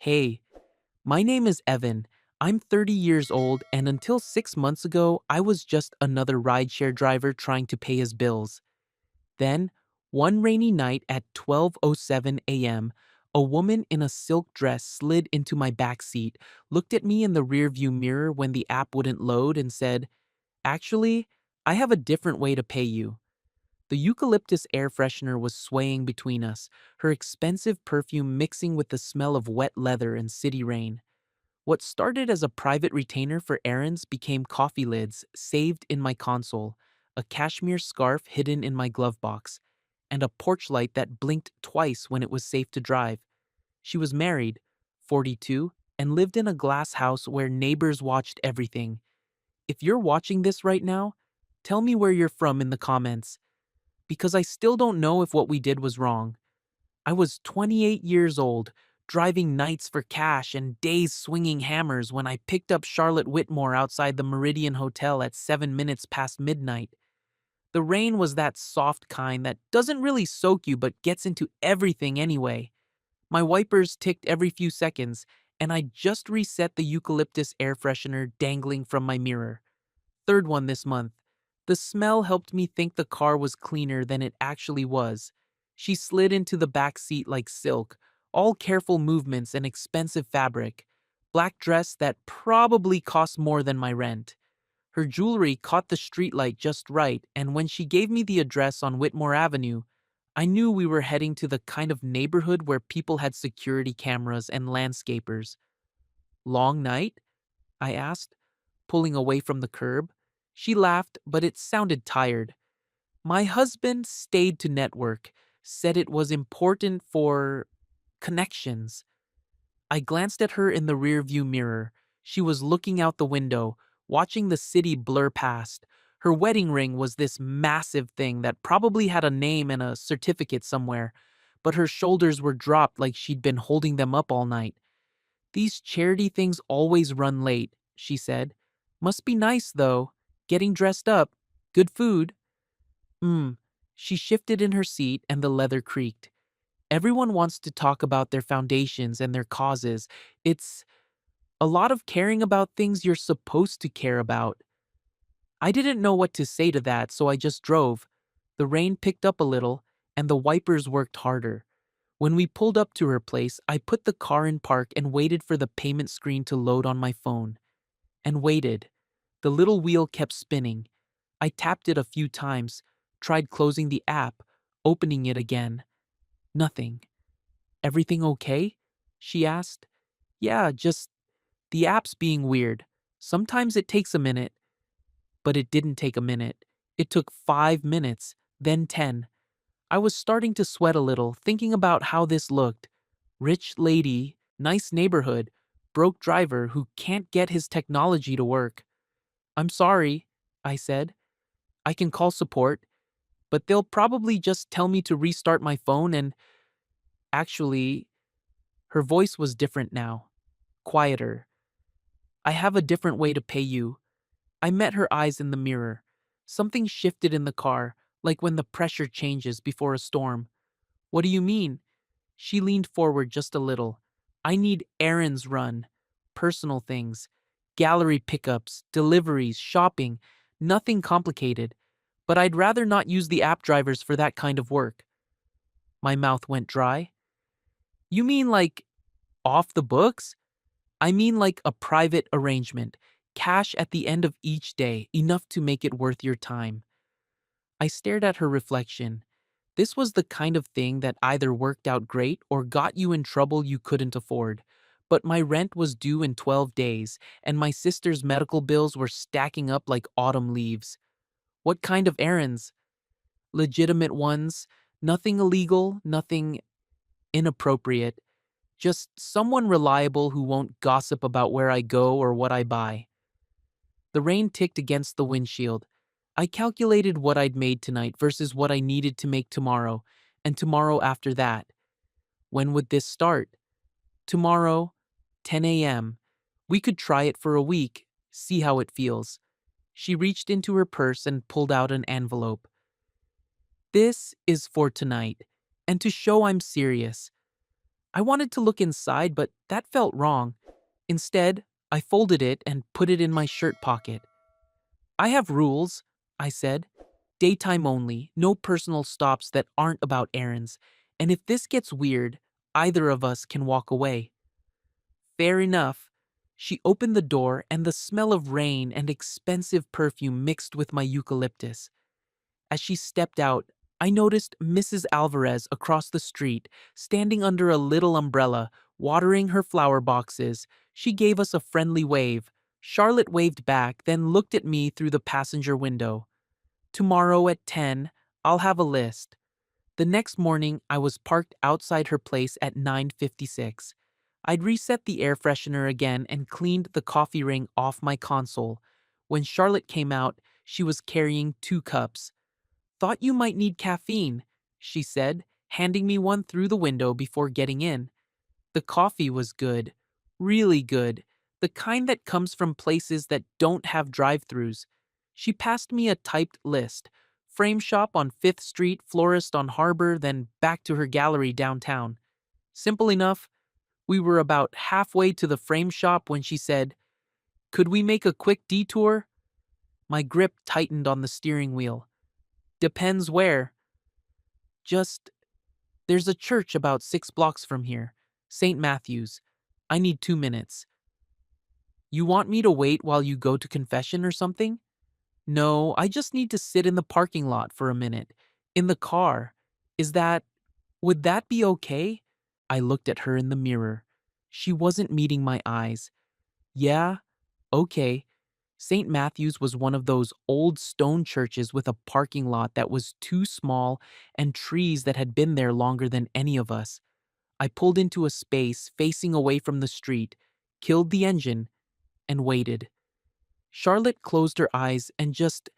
Hey, my name is Evan. I'm 30 years old, and until 6 months ago, I was just another rideshare driver trying to pay his bills. Then, one rainy night at 12:07 a.m., a woman in a silk dress slid into my back seat, looked at me in the rearview mirror when the app wouldn't load, and said, "Actually, I have a different way to pay you." The eucalyptus air freshener was swaying between us, her expensive perfume mixing with the smell of wet leather and city rain. What started as a private retainer for errands became coffee lids saved in my console, a cashmere scarf hidden in my glove box, and a porch light that blinked twice when it was safe to drive. She was married, 42, and lived in a glass house where neighbors watched everything. If you're watching this right now, tell me where you're from in the comments, because I still don't know if what we did was wrong. I was 28 years old, driving nights for cash and days swinging hammers when I picked up Charlotte Whitmore outside the Meridian Hotel at 7 minutes past midnight. The rain was that soft kind that doesn't really soak you but gets into everything anyway. My wipers ticked every few seconds, and I just reset the eucalyptus air freshener dangling from my mirror. Third one this month. The smell helped me think the car was cleaner than it actually was. She slid into the back seat like silk, all careful movements and expensive fabric. Black dress that probably cost more than my rent. Her jewelry caught the streetlight just right, and when she gave me the address on Whitmore Avenue, I knew we were heading to the kind of neighborhood where people had security cameras and landscapers. Long night? I asked, pulling away from the curb. She laughed, but it sounded tired. My husband stayed to network, said it was important for connections. I glanced at her in the rearview mirror. She was looking out the window, watching the city blur past. Her wedding ring was this massive thing that probably had a name and a certificate somewhere, but her shoulders were dropped like she'd been holding them up all night. "These charity things always run late," she said. "Must be nice, though. Getting dressed up. Good food." Hmm. She shifted in her seat and the leather creaked. Everyone wants to talk about their foundations and their causes. It's a lot of caring about things you're supposed to care about. I didn't know what to say to that, so I just drove. The rain picked up a little, and the wipers worked harder. When we pulled up to her place, I put the car in park and waited for the payment screen to load on my phone. And waited. The little wheel kept spinning. I tapped it a few times, tried closing the app, opening it again. Nothing. "Everything okay?" she asked. "Yeah, just the app's being weird. Sometimes it takes a minute." But it didn't take a minute. It took 5 minutes, then 10. I was starting to sweat a little, thinking about how this looked. Rich lady, nice neighborhood, broke driver who can't get his technology to work. "I'm sorry," I said. "I can call support, but they'll probably just tell me to restart my phone and actually," her voice was different now, quieter. "I have a different way to pay you." I met her eyes in the mirror. Something shifted in the car, like when the pressure changes before a storm. "What do you mean?" She leaned forward just a little. "I need errands run, personal things, gallery pickups, deliveries, shopping, nothing complicated. But I'd rather not use the app drivers for that kind of work." My mouth went dry. "You mean like off the books?" "I mean like a private arrangement, cash at the end of each day, enough to make it worth your time." I stared at her reflection. This was the kind of thing that either worked out great or got you in trouble you couldn't afford. But my rent was due in 12 days, and my sister's medical bills were stacking up like autumn leaves. What kind of errands? Legitimate ones, nothing illegal, nothing inappropriate. Just someone reliable who won't gossip about where I go or what I buy. The rain ticked against the windshield. I calculated what I'd made tonight versus what I needed to make tomorrow, and tomorrow after that. When would this start? Tomorrow, 10 a.m. We could try it for a week, see how it feels. She reached into her purse and pulled out an envelope. "This is for tonight, and to show I'm serious. I wanted to look inside, but that felt wrong. Instead, I folded it and put it in my shirt pocket. I have rules, I said. Daytime only, no personal stops that aren't about errands. And if this gets weird, either of us can walk away. Fair enough. She opened the door, and the smell of rain and expensive perfume mixed with my eucalyptus. As she stepped out, I noticed Mrs. Alvarez across the street, standing under a little umbrella, watering her flower boxes. She gave us a friendly wave. Charlotte waved back, then looked at me through the passenger window. Tomorrow at 10, I'll have a list. The next morning, I was parked outside her place at 9:56. I'd reset the air freshener again and cleaned the coffee ring off my console. When Charlotte came out, she was carrying 2 cups. Thought you might need caffeine, she said, handing me one through the window before getting in. The coffee was good, really good, the kind that comes from places that don't have drive-thrus. She passed me a typed list: frame shop on 5th Street, florist on Harbor, then back to her gallery downtown. Simple enough. We were about halfway to the frame shop when she said, "Could we make a quick detour?" My grip tightened on the steering wheel. "Depends where." Just, there's a church about 6 blocks from here. St. Matthew's. I need 2 minutes. You want me to wait while you go to confession or something? No, I just need to sit in the parking lot for a minute. In the car. Is that, would that be okay? I looked at her in the mirror. She wasn't meeting my eyes. Yeah, okay. St. Matthew's was one of those old stone churches with a parking lot that was too small and trees that had been there longer than any of us. I pulled into a space facing away from the street, killed the engine, and waited. Charlotte closed her eyes and just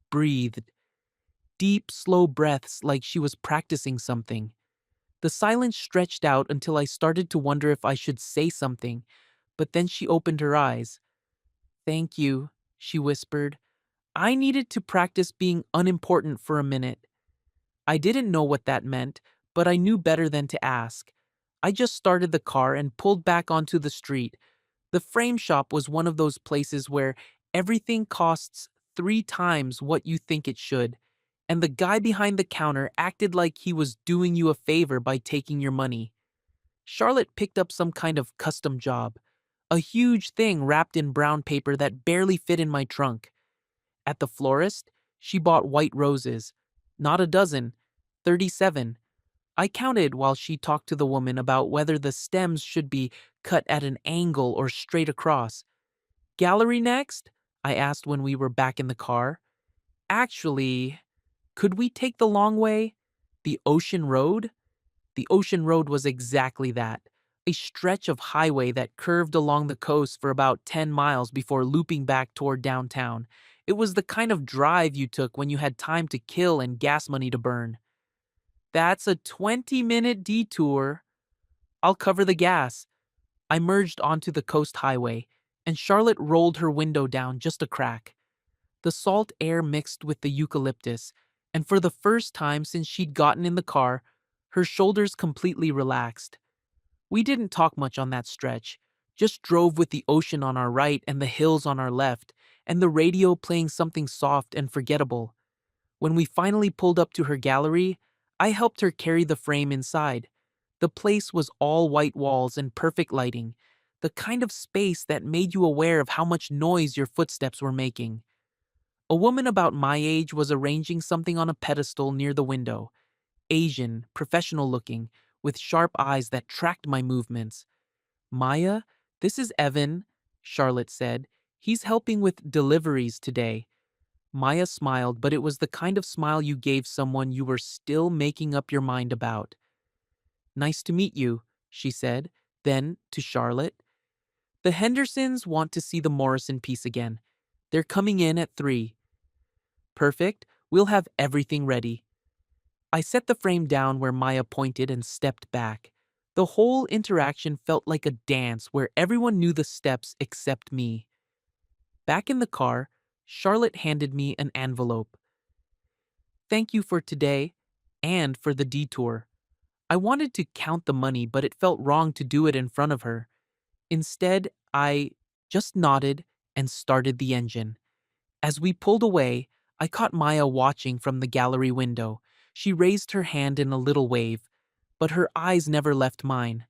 breathed. Deep, slow breaths like she was practicing something. The silence stretched out until I started to wonder if I should say something, but then she opened her eyes. "Thank you," she whispered. I needed to practice being unimportant for a minute. I didn't know what that meant, but I knew better than to ask. I just started the car and pulled back onto the street. The frame shop was one of those places where everything costs 3 times what you think it should, and the guy behind the counter acted like he was doing you a favor by taking your money. Charlotte picked up some kind of custom job, a huge thing wrapped in brown paper that barely fit in my trunk. At the florist, she bought white roses. Not a dozen, 37. I counted while she talked to the woman about whether the stems should be cut at an angle or straight across. "Gallery next?" I asked when we were back in the car. "Actually, could we take the long way? The Ocean Road?" The Ocean Road was exactly that. A stretch of highway that curved along the coast for about 10 miles before looping back toward downtown. It was the kind of drive you took when you had time to kill and gas money to burn. "That's a 20-minute detour." "I'll cover the gas." I merged onto the coast highway, and Charlotte rolled her window down just a crack. The salt air mixed with the eucalyptus, and for the first time since she'd gotten in the car, her shoulders completely relaxed. We didn't talk much on that stretch, just drove with the ocean on our right and the hills on our left, and the radio playing something soft and forgettable. When we finally pulled up to her gallery, I helped her carry the frame inside. The place was all white walls and perfect lighting, the kind of space that made you aware of how much noise your footsteps were making. A woman about my age was arranging something on a pedestal near the window. Asian, professional looking, with sharp eyes that tracked my movements. "Maya, this is Evan," Charlotte said. "He's helping with deliveries today." Maya smiled, but it was the kind of smile you gave someone you were still making up your mind about. "Nice to meet you," she said. Then, to Charlotte, "The Hendersons want to see the Morrison piece again. They're coming in at 3. "Perfect. We'll have everything ready." I set the frame down where Maya pointed and stepped back. The whole interaction felt like a dance where everyone knew the steps except me. Back in the car, Charlotte handed me an envelope. "Thank you for today and for the detour." I wanted to count the money, but it felt wrong to do it in front of her. Instead, I just nodded and started the engine. As we pulled away, I caught Maya watching from the gallery window. She raised her hand in a little wave, but her eyes never left mine.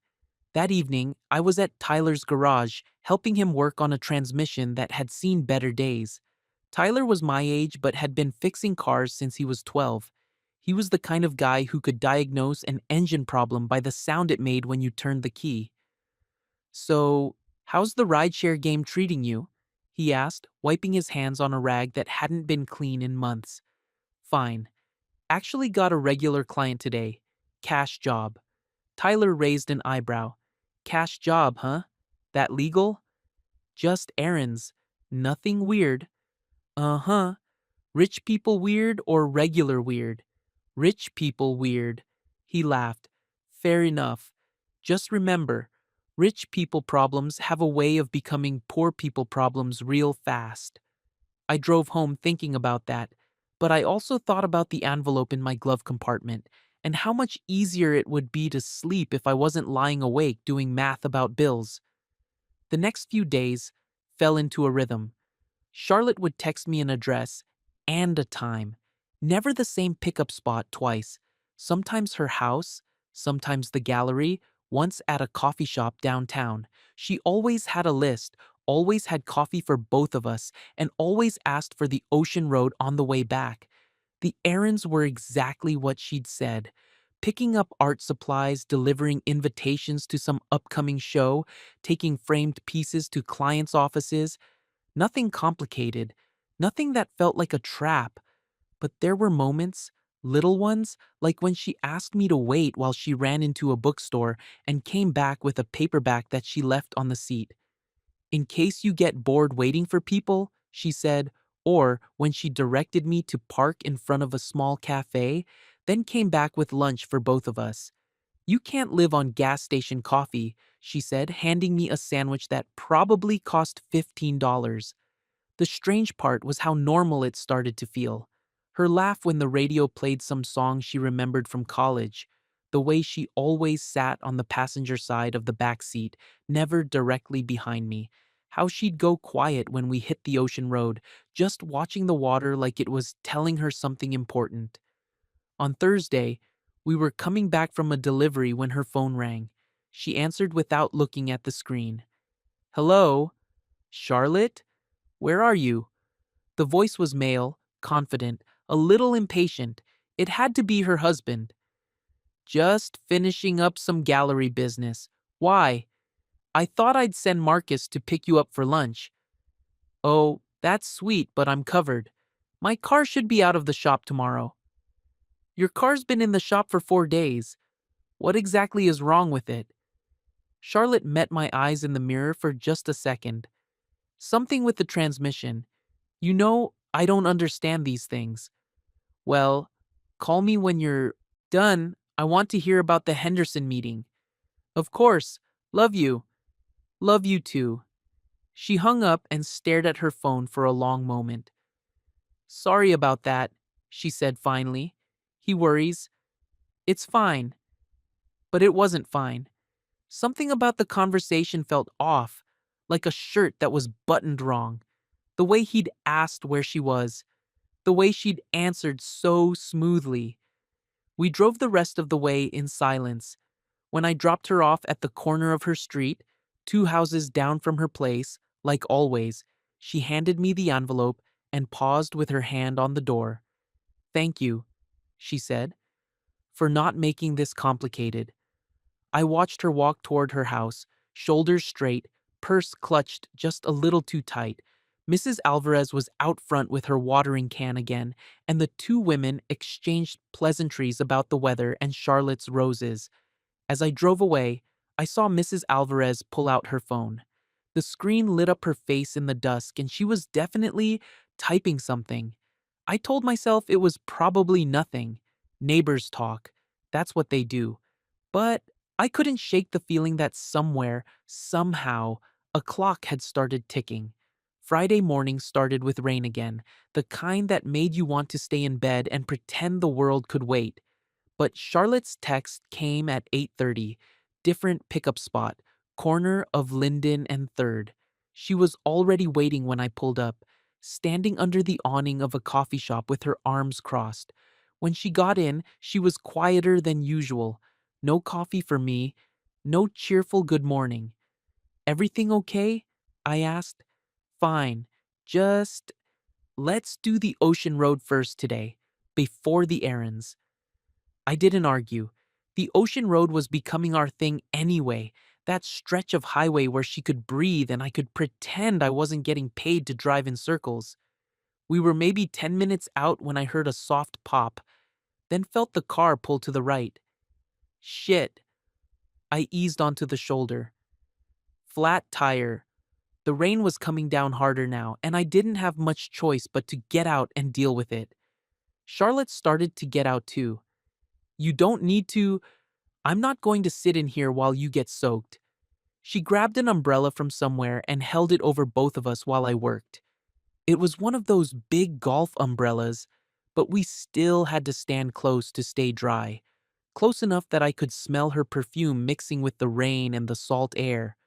That evening, I was at Tyler's garage, helping him work on a transmission that had seen better days. Tyler was my age but had been fixing cars since he was 12. He was the kind of guy who could diagnose an engine problem by the sound it made when you turned the key. "So, how's the rideshare game treating you?" he asked, wiping his hands on a rag that hadn't been clean in months. "Fine. Actually got a regular client today. Cash job." Tyler raised an eyebrow. "Cash job, huh? That legal?" "Just errands. Nothing weird." "Uh-huh. Rich people weird or regular weird?" "Rich people weird." He laughed. "Fair enough. Just remember, rich people problems have a way of becoming poor people problems real fast." I drove home thinking about that, but I also thought about the envelope in my glove compartment and how much easier it would be to sleep if I wasn't lying awake doing math about bills. The next few days fell into a rhythm. Charlotte would text me an address and a time. Never the same pickup spot twice. Sometimes her house, sometimes the gallery, once at a coffee shop downtown. She always had a list, always had coffee for both of us, and always asked for the ocean road on the way back. The errands were exactly what she'd said. Picking up art supplies, delivering invitations to some upcoming show, taking framed pieces to clients' offices. Nothing complicated, nothing that felt like a trap. But there were moments, little ones, like when she asked me to wait while she ran into a bookstore and came back with a paperback that she left on the seat. "In case you get bored waiting for people," she said, or when she directed me to park in front of a small cafe, then came back with lunch for both of us. "You can't live on gas station coffee," she said, handing me a sandwich that probably cost $15. The strange part was how normal it started to feel. Her laugh when the radio played some song she remembered from college. The way she always sat on the passenger side of the back seat, never directly behind me. How she'd go quiet when we hit the ocean road, just watching the water like it was telling her something important. On Thursday, we were coming back from a delivery when her phone rang. She answered without looking at the screen. "Hello? Charlotte? Where are you?" The voice was male, confident, a little impatient. It had to be her husband. "Just finishing up some gallery business. Why?" "I thought I'd send Marcus to pick you up for lunch." "Oh, that's sweet, but I'm covered. My car should be out of the shop tomorrow." "Your car's been in the shop for 4 days. What exactly is wrong with it?" Charlotte met my eyes in the mirror for just a second. "Something with the transmission. You know, I don't understand these things." "Well, call me when you're done. I want to hear about the Henderson meeting." "Of course. Love you." "Love you too." She hung up and stared at her phone for a long moment. "Sorry about that," she said finally. "He worries." "It's fine." But it wasn't fine. Something about the conversation felt off, like a shirt that was buttoned wrong. The way he'd asked where she was, the way she'd answered so smoothly. We drove the rest of the way in silence. When I dropped her off at the corner of her street, 2 houses down from her place, like always, she handed me the envelope and paused with her hand on the door. "Thank you," she said, "for not making this complicated." I watched her walk toward her house, shoulders straight, purse clutched just a little too tight. Mrs. Alvarez was out front with her watering can again, and the two women exchanged pleasantries about the weather and Charlotte's roses. As I drove away, I saw Mrs. Alvarez pull out her phone. The screen lit up her face in the dusk, and she was definitely typing something. I told myself it was probably nothing. Neighbors talk. That's what they do. But I couldn't shake the feeling that somewhere, somehow, a clock had started ticking. Friday morning started with rain again, the kind that made you want to stay in bed and pretend the world could wait. But Charlotte's text came at 8:30. Different pickup spot, corner of Linden and 3rd. She was already waiting when I pulled up, standing under the awning of a coffee shop with her arms crossed. When she got in, she was quieter than usual. No coffee for me, no cheerful good morning. "Everything okay?" I asked. "Fine. Just let's do the ocean road first today, before the errands." I didn't argue. The ocean road was becoming our thing anyway, that stretch of highway where she could breathe and I could pretend I wasn't getting paid to drive in circles. We were maybe 10 minutes out when I heard a soft pop, then felt the car pull to the right. Shit. I eased onto the shoulder. Flat tire. The rain was coming down harder now, and I didn't have much choice but to get out and deal with it. Charlotte started to get out too. "You don't need to. I'm not going to sit in here while you get soaked." She grabbed an umbrella from somewhere and held it over both of us while I worked. It was one of those big golf umbrellas, but we still had to stand close to stay dry, close enough that I could smell her perfume mixing with the rain and the salt air.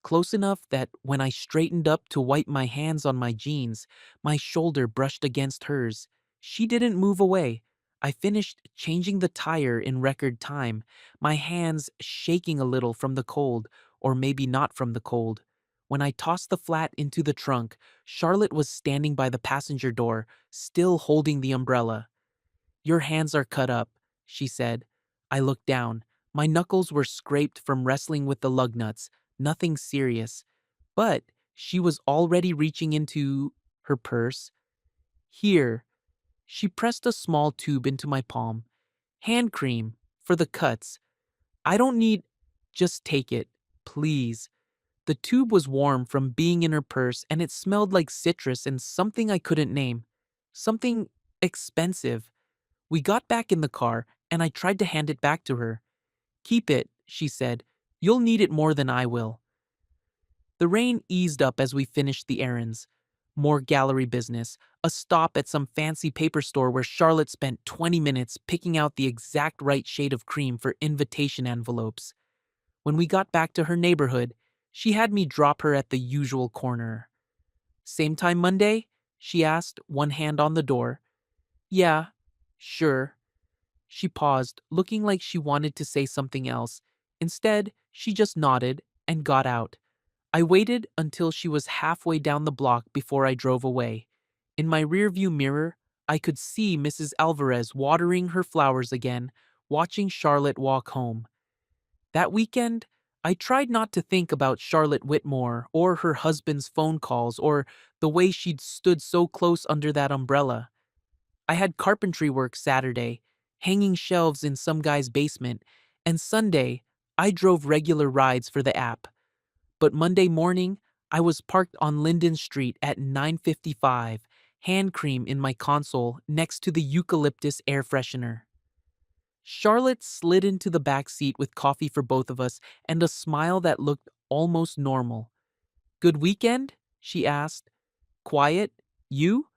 Close enough that when I straightened up to wipe my hands on my jeans, my shoulder brushed against hers. She didn't move away. I finished changing the tire in record time, my hands shaking a little from the cold, or maybe not from the cold. When I tossed the flat into the trunk, Charlotte was standing by the passenger door, still holding the umbrella. "Your hands are cut up," she said. I looked down. My knuckles were scraped from wrestling with the lug nuts. Nothing serious. But she was already reaching into her purse. "Here." She pressed a small tube into my palm. "Hand cream. For the cuts. I don't need. Just take it. Please." The tube was warm from being in her purse and it smelled like citrus and something I couldn't name. Something expensive. We got back in the car and I tried to hand it back to her. "Keep it," she said. "You'll need it more than I will." The rain eased up as we finished the errands. More gallery business, a stop at some fancy paper store where Charlotte spent 20 minutes picking out the exact right shade of cream for invitation envelopes. When we got back to her neighborhood, she had me drop her at the usual corner. "Same time Monday?" she asked, one hand on the door. "Yeah, sure." She paused, looking like she wanted to say something else. Instead, she just nodded and got out. I waited until she was halfway down the block before I drove away. In my rearview mirror, I could see Mrs. Alvarez watering her flowers again, watching Charlotte walk home. That weekend, I tried not to think about Charlotte Whitmore or her husband's phone calls or the way she'd stood so close under that umbrella. I had carpentry work Saturday, hanging shelves in some guy's basement, and Sunday, I drove regular rides for the app. But Monday morning, I was parked on Linden Street at 9:55, hand cream in my console next to the eucalyptus air freshener. Charlotte slid into the back seat with coffee for both of us and a smile that looked almost normal. "Good weekend?" she asked. "Quiet. You?"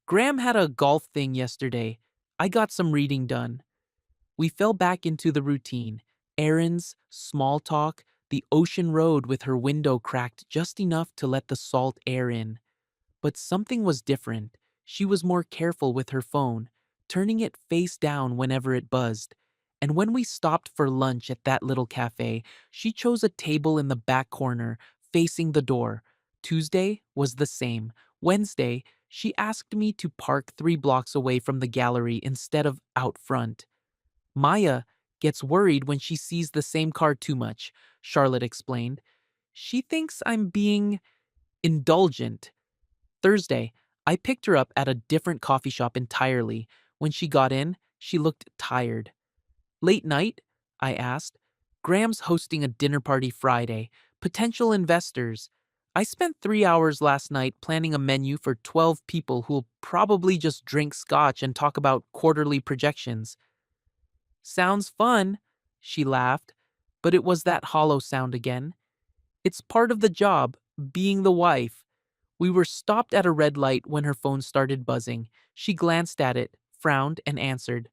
"Graham had a golf thing yesterday. I got some reading done." We fell back into the routine. Errands, small talk, the ocean road with her window cracked just enough to let the salt air in. But something was different. She was more careful with her phone, turning it face down whenever it buzzed. And when we stopped for lunch at that little cafe, she chose a table in the back corner, facing the door. Tuesday was the same. Wednesday, she asked me to park 3 blocks away from the gallery instead of out front. "Maya gets worried when she sees the same car too much," Charlotte explained. "She thinks I'm being indulgent." Thursday, I picked her up at a different coffee shop entirely. When she got in, she looked tired. "Late night?" I asked. "Graham's hosting a dinner party Friday. Potential investors. I spent 3 hours last night planning a menu for 12 people who'll probably just drink scotch and talk about quarterly projections." "Sounds fun," she laughed, but it was that hollow sound again. "It's part of the job, being the wife." We were stopped at a red light when her phone started buzzing. She glanced at it, frowned, and answered.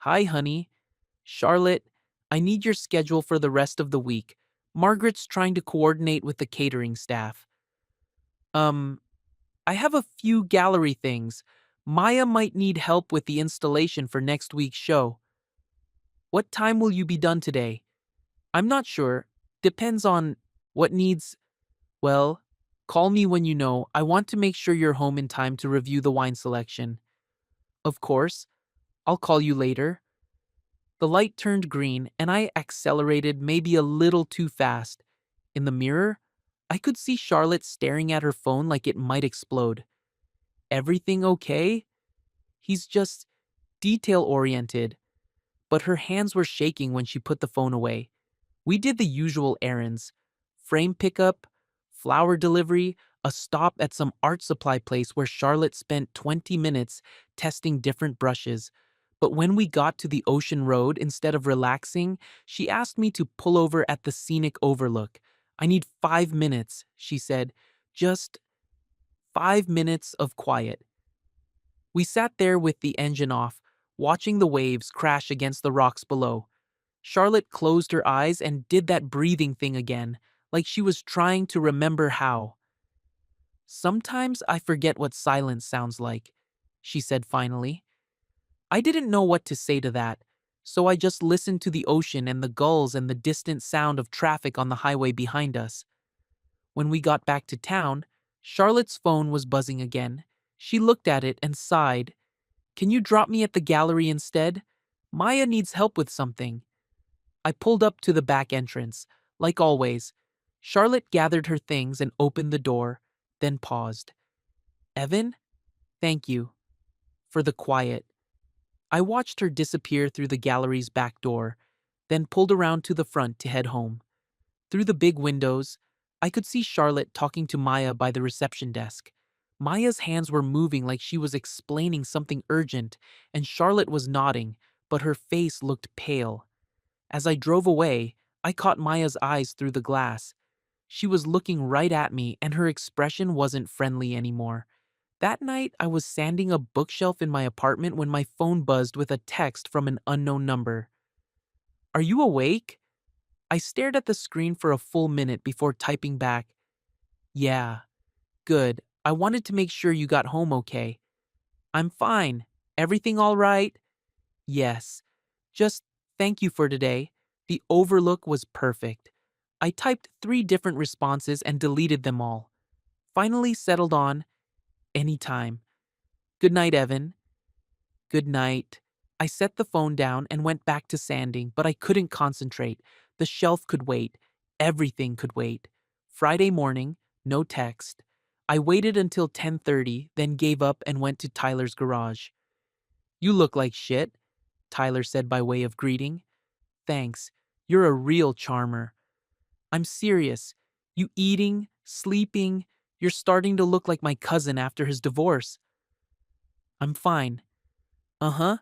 Hi, honey. Charlotte, I need your schedule for the rest of the week. Margaret's trying to coordinate with the catering staff. Um, I have a few gallery things. Maya might need help with the installation for next week's show. What time will you be done today? I'm not sure. Depends on what needs. Well, call me when you know. I want to make sure you're home in time to review the wine selection. Of course, I'll call you later. The light turned green and I accelerated maybe a little too fast. In the mirror, I could see Charlotte staring at her phone like it might explode. Everything okay? He's just detail oriented, but her hands were shaking when she put the phone away. We did the usual errands: frame pickup, flower delivery, a stop at some art supply place where Charlotte spent 20 minutes testing different brushes. But when we got to the ocean road, instead of relaxing, she asked me to pull over at the scenic overlook. I need 5 minutes, she said. Just 5 minutes of quiet. We sat there with the engine off, watching the waves crash against the rocks below. Charlotte closed her eyes and did that breathing thing again, like she was trying to remember how. Sometimes I forget what silence sounds like, she said finally. I didn't know what to say to that, so I just listened to the ocean and the gulls and the distant sound of traffic on the highway behind us. When we got back to town, Charlotte's phone was buzzing again. She looked at it and sighed. Can you drop me at the gallery instead? Maya needs help with something. I pulled up to the back entrance. Like always, Charlotte gathered her things and opened the door, then paused. Evan, thank you for the quiet. I watched her disappear through the gallery's back door, then pulled around to the front to head home. Through the big windows, I could see Charlotte talking to Maya by the reception desk. Maya's hands were moving like she was explaining something urgent, and Charlotte was nodding, but her face looked pale. As I drove away, I caught Maya's eyes through the glass. She was looking right at me, and her expression wasn't friendly anymore. That night, I was sanding a bookshelf in my apartment when my phone buzzed with a text from an unknown number. Are you awake? I stared at the screen for a full minute before typing back, Yeah, good. I wanted to make sure you got home okay. I'm fine. Everything all right? Yes. Just thank you for today. The overlook was perfect. I typed 3 different responses and deleted them all. Finally settled on, anytime. Good night, Evan. Good night. I set the phone down and went back to sanding, but I couldn't concentrate. The shelf could wait. Everything could wait. Friday morning, no text. I waited until 10:30, then gave up and went to Tyler's garage. You look like shit, Tyler said by way of greeting. Thanks. You're a real charmer. I'm serious. You eating, sleeping, you're starting to look like my cousin after his divorce. I'm fine. Uh-huh.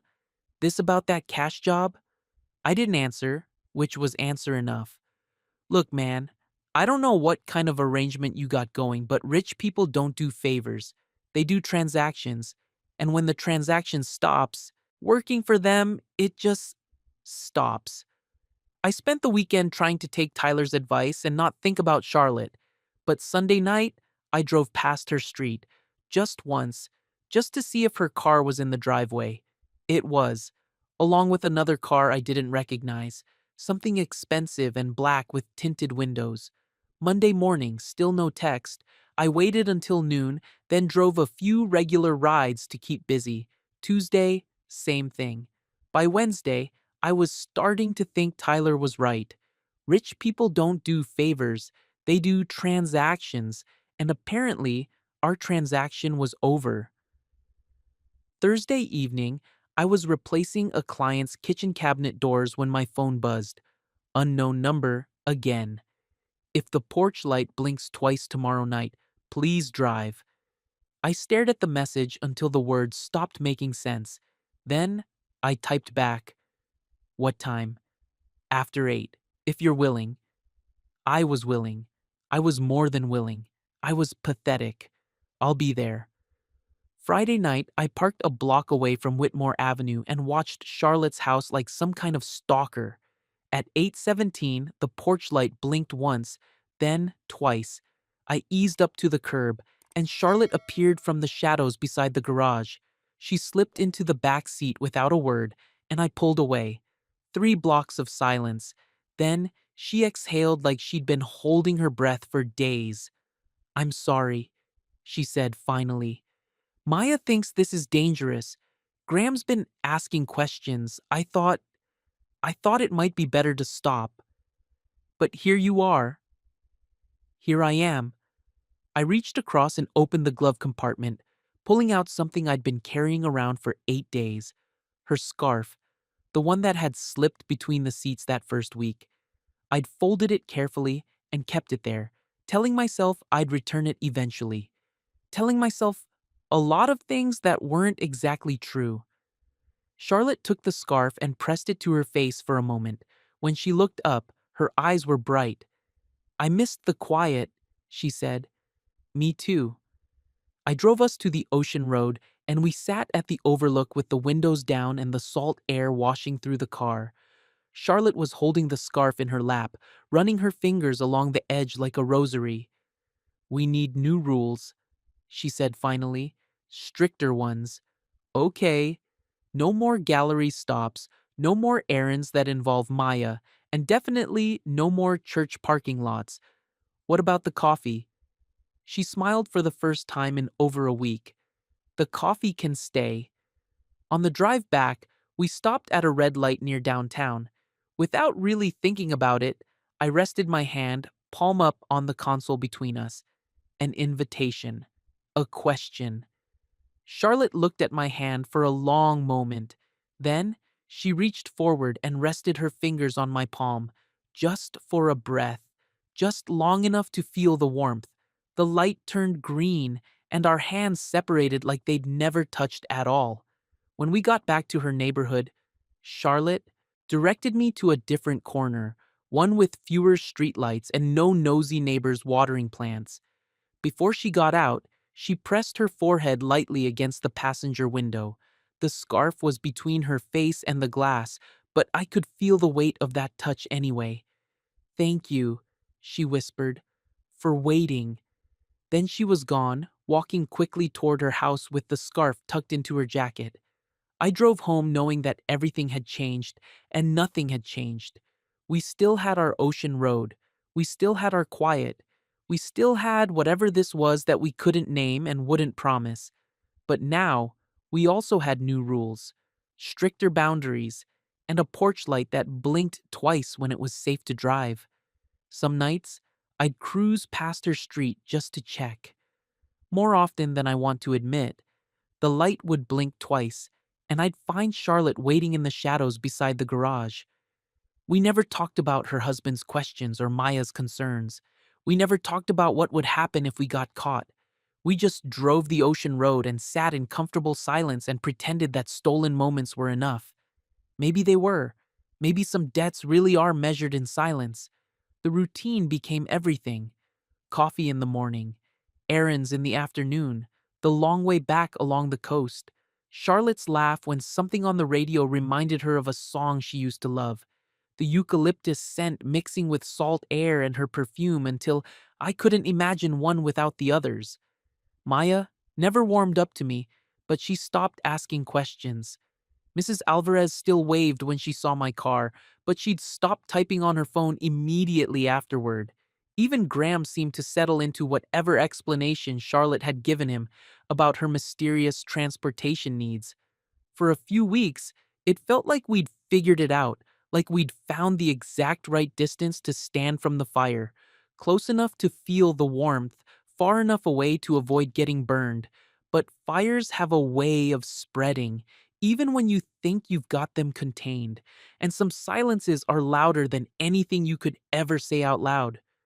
This about that cash job? I didn't answer, which was answer enough. Look, man, I don't know what kind of arrangement you got going, but rich people don't do favors. They do transactions. And when the transaction stops, working for them, it just stops. I spent the weekend trying to take Tyler's advice and not think about Charlotte. But Sunday night, I drove past her street, just once, just to see if her car was in the driveway. It was, along with another car I didn't recognize, something expensive and black with tinted windows. Monday morning, still no text. I waited until noon, then drove a few regular rides to keep busy. Tuesday, same thing. By Wednesday, I was starting to think Tyler was right. Rich people don't do favors, they do transactions, and apparently, our transaction was over. Thursday evening, I was replacing a client's kitchen cabinet doors when my phone buzzed. Unknown number, again. If the porch light blinks twice tomorrow night, please drive. I stared at the message until the words stopped making sense. Then, I typed back, What time? After 8, if you're willing. I was willing. I was more than willing. I was pathetic. I'll be there. Friday night, I parked a block away from Whitmore Avenue and watched Charlotte's house like some kind of stalker. At 8:17, the porch light blinked once, then twice. I eased up to the curb, and Charlotte appeared from the shadows beside the garage. She slipped into the back seat without a word, and I pulled away. 3 blocks of silence. Then she exhaled like she'd been holding her breath for days. "I'm sorry," she said finally. "Maya thinks this is dangerous. Graham's been asking questions. I thought it might be better to stop. But here you are." "Here I am." I reached across and opened the glove compartment, pulling out something I'd been carrying around for 8 days. Her scarf, the one that had slipped between the seats that first week. I'd folded it carefully and kept it there, telling myself I'd return it eventually. Telling myself a lot of things that weren't exactly true. Charlotte took the scarf and pressed it to her face for a moment. When she looked up, her eyes were bright. "I missed the quiet," she said. "Me too." I drove us to the ocean road, and we sat at the overlook with the windows down and the salt air washing through the car. Charlotte was holding the scarf in her lap, running her fingers along the edge like a rosary. "We need new rules," she said finally. "Stricter ones. Okay. No more gallery stops, no more errands that involve Maya, and definitely no more church parking lots. What about the coffee?" She smiled for the first time in over a week. "The coffee can stay." On the drive back, we stopped at a red light near downtown. Without really thinking about it, I rested my hand, palm up, on the console between us. An invitation. A question. Charlotte looked at my hand for a long moment. Then, she reached forward and rested her fingers on my palm, just for a breath, just long enough to feel the warmth. The light turned green, and our hands separated like they'd never touched at all. When we got back to her neighborhood, Charlotte directed me to a different corner, one with fewer streetlights and no nosy neighbors watering plants. Before she got out, she pressed her forehead lightly against the passenger window. The scarf was between her face and the glass, but I could feel the weight of that touch anyway. "Thank you," she whispered, "for waiting." Then she was gone, walking quickly toward her house with the scarf tucked into her jacket. I drove home knowing that everything had changed, and nothing had changed. We still had our ocean road. We still had our quiet. We still had whatever this was that we couldn't name and wouldn't promise. But now, we also had new rules, stricter boundaries, and a porch light that blinked twice when it was safe to drive. Some nights, I'd cruise past her street just to check. More often than I want to admit, the light would blink twice, and I'd find Charlotte waiting in the shadows beside the garage. We never talked about her husband's questions or Maya's concerns. We never talked about what would happen if we got caught. We just drove the ocean road and sat in comfortable silence and pretended that stolen moments were enough. Maybe they were. Maybe some debts really are measured in silence. The routine became everything. Coffee in the morning, errands in the afternoon, the long way back along the coast. Charlotte's laugh when something on the radio reminded her of a song she used to love. The eucalyptus scent mixing with salt air and her perfume until I couldn't imagine one without the others. Maya never warmed up to me, but she stopped asking questions. Mrs. Alvarez still waved when she saw my car, but she'd stopped typing on her phone immediately afterward. Even Graham seemed to settle into whatever explanation Charlotte had given him about her mysterious transportation needs. For a few weeks, it felt like we'd figured it out, like we'd found the exact right distance to stand from the fire, close enough to feel the warmth, far enough away to avoid getting burned. But fires have a way of spreading, even when you think you've got them contained, and some silences are louder than anything you could ever say out loud.